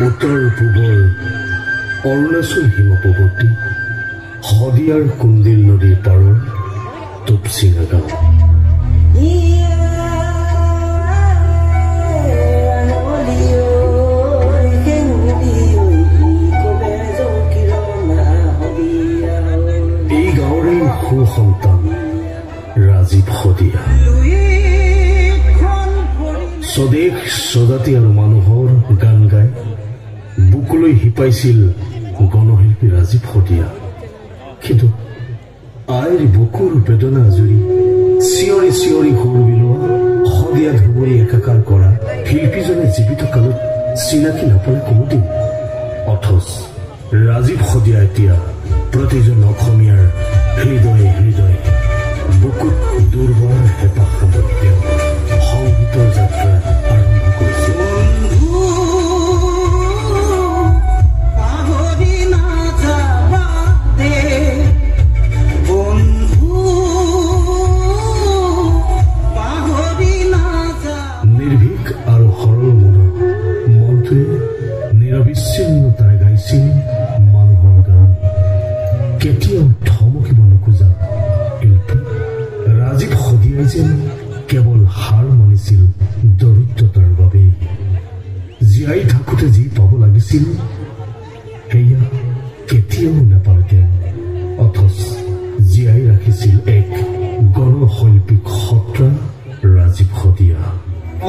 উত্তৰ পূবৰ অৰুণাচল সীমাপৱৰ্তী শদিয়াৰ কুন্দিল নদীৰ পাৰৰ তোপচিঙা গাঁও। এই গাঁৱৰে সুসন্তান ৰাজীৱ শদিয়া। স্বদেশ স্বজাতি আৰু মানুহৰ গান গাই বুকুলৈ শিপাইছিল গণশিল্পী ৰাজীৱ শদিয়া। কিন্তু আইৰ বুকুৰ বেদনা আজৰি চিঞৰি চিঞৰি সুৰ বিলোৱা শদিয়া ধুবুৰী একাকাৰ কৰা শিল্পীজনে জীৱিত কালত চিনাকি নাপালে কোনোদিন। অথচ ৰাজীৱ শদিয়া এতিয়া প্ৰতিজন অসমীয়াৰ হৃদয়ে হৃদয়ে বুকুত দুৰ্বৰ হেঁপাহ সামৰি তেওঁ সংগীতৰ যাত্ৰা আৰম্ভ কৰিছে। নিৰ্ভীক আৰু সৰল মনটোৱে নিৰবিচ্ছিন্নতাৰে গাইছিল মানুহৰ গান। কেতিয়াও থমকিব নোখোজা শিল্পী ৰাজীৱ শদিয়াই যেন কেৱল হাৰ মানিছিল দৰিদ্ৰতাৰ বাবে। জীয়াই থাকোঁতে যি পাব লাগিছিল সেয়া কেতিয়াও নাপালে তেওঁ। অথচ জীয়াই ৰাখিছিল এক গণশৈল্পিক সত্ৰা ৰাজীৱ শদিয়া।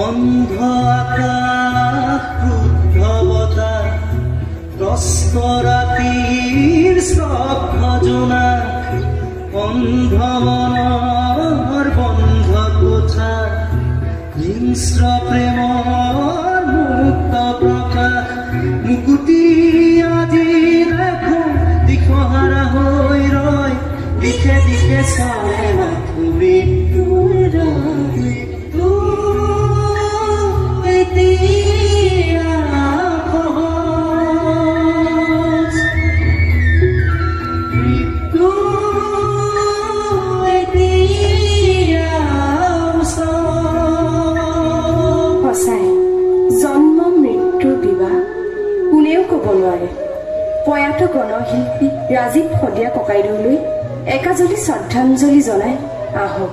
অন্ধ আকাশ ক্ৰুদ্ধ বতাহ কষ্ট ৰাতিৰ স্তব্ধ জোনা অন্ধ মনৰ বন্ধ কোঠা হিংস্ৰ প্ৰেমৰ মুক্ত প্ৰকাশ মুকুতি আজি দেখো দিশহাৰা হৈ ৰয় দিশে দিশে চালে মাথো মৃত্যুৰ প্ৰয়াত গণশিল্পী ৰাজীৱ শদিয়া ককাইদেউলৈ একাজলি শ্ৰদ্ধাঞ্জলি জনাই আহক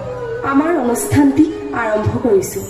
আমাৰ অনুষ্ঠানটি আৰম্ভ কৰিছোঁ।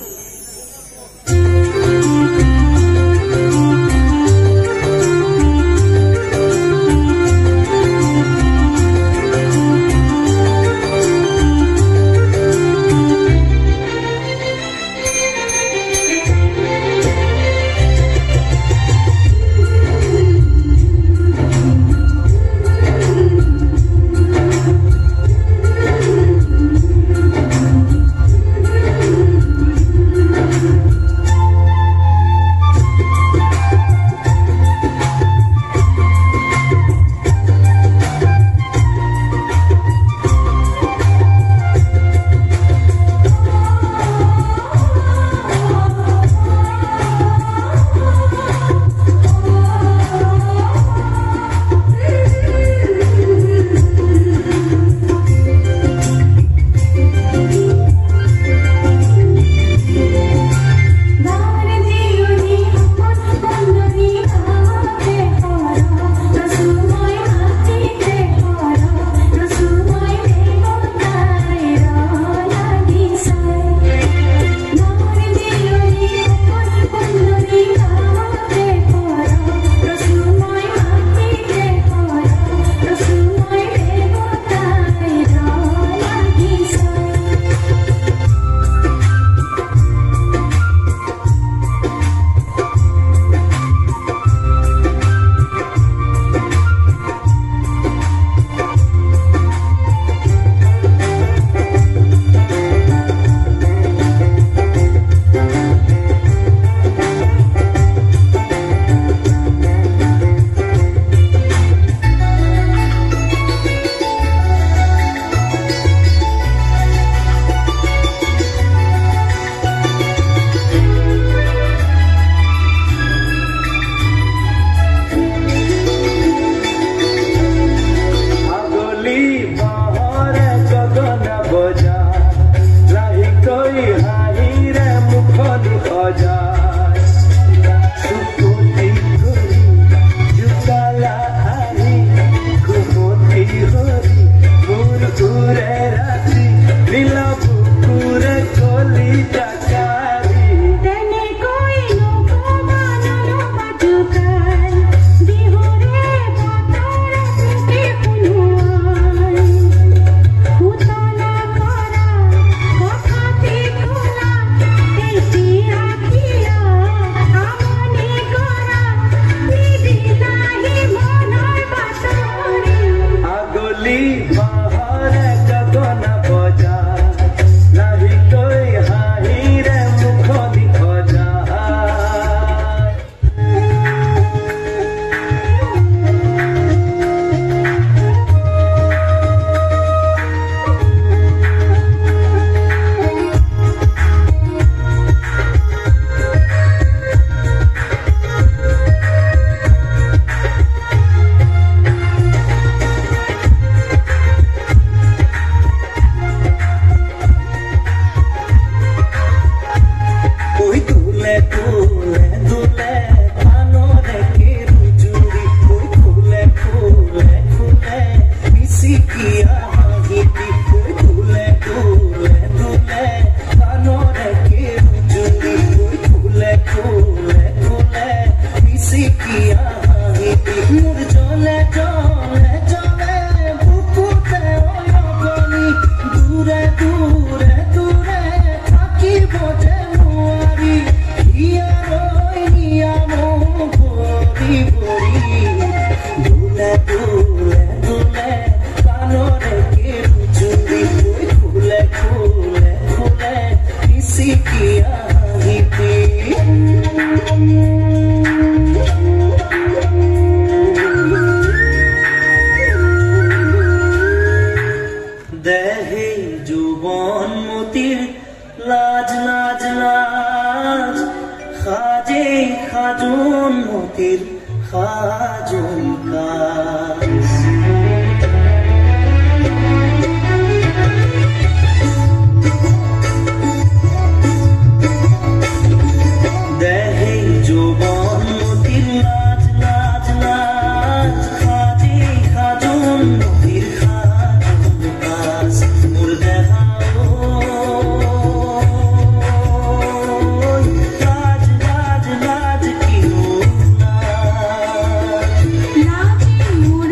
লাজ মোৰ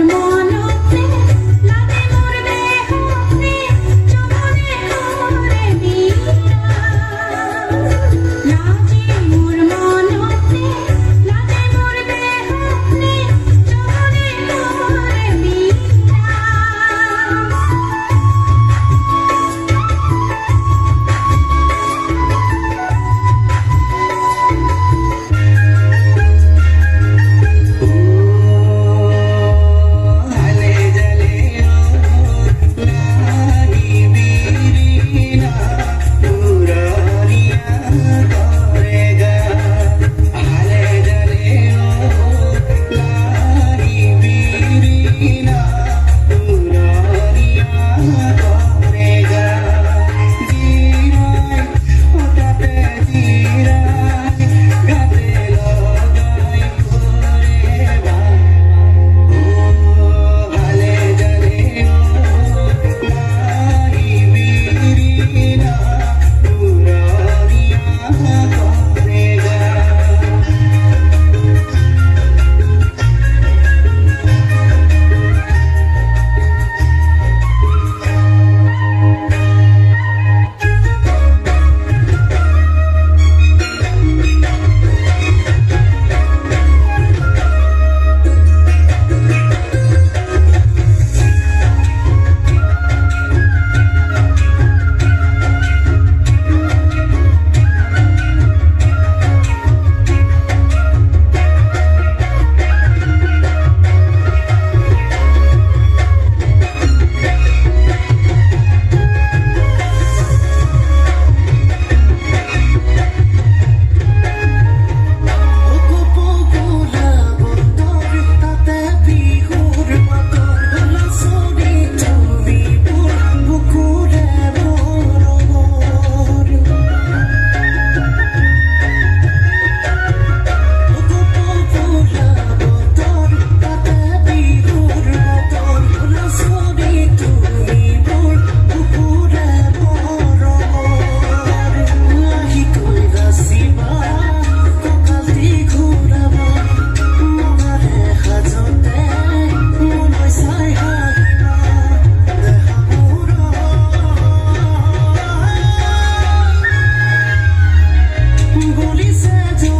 settle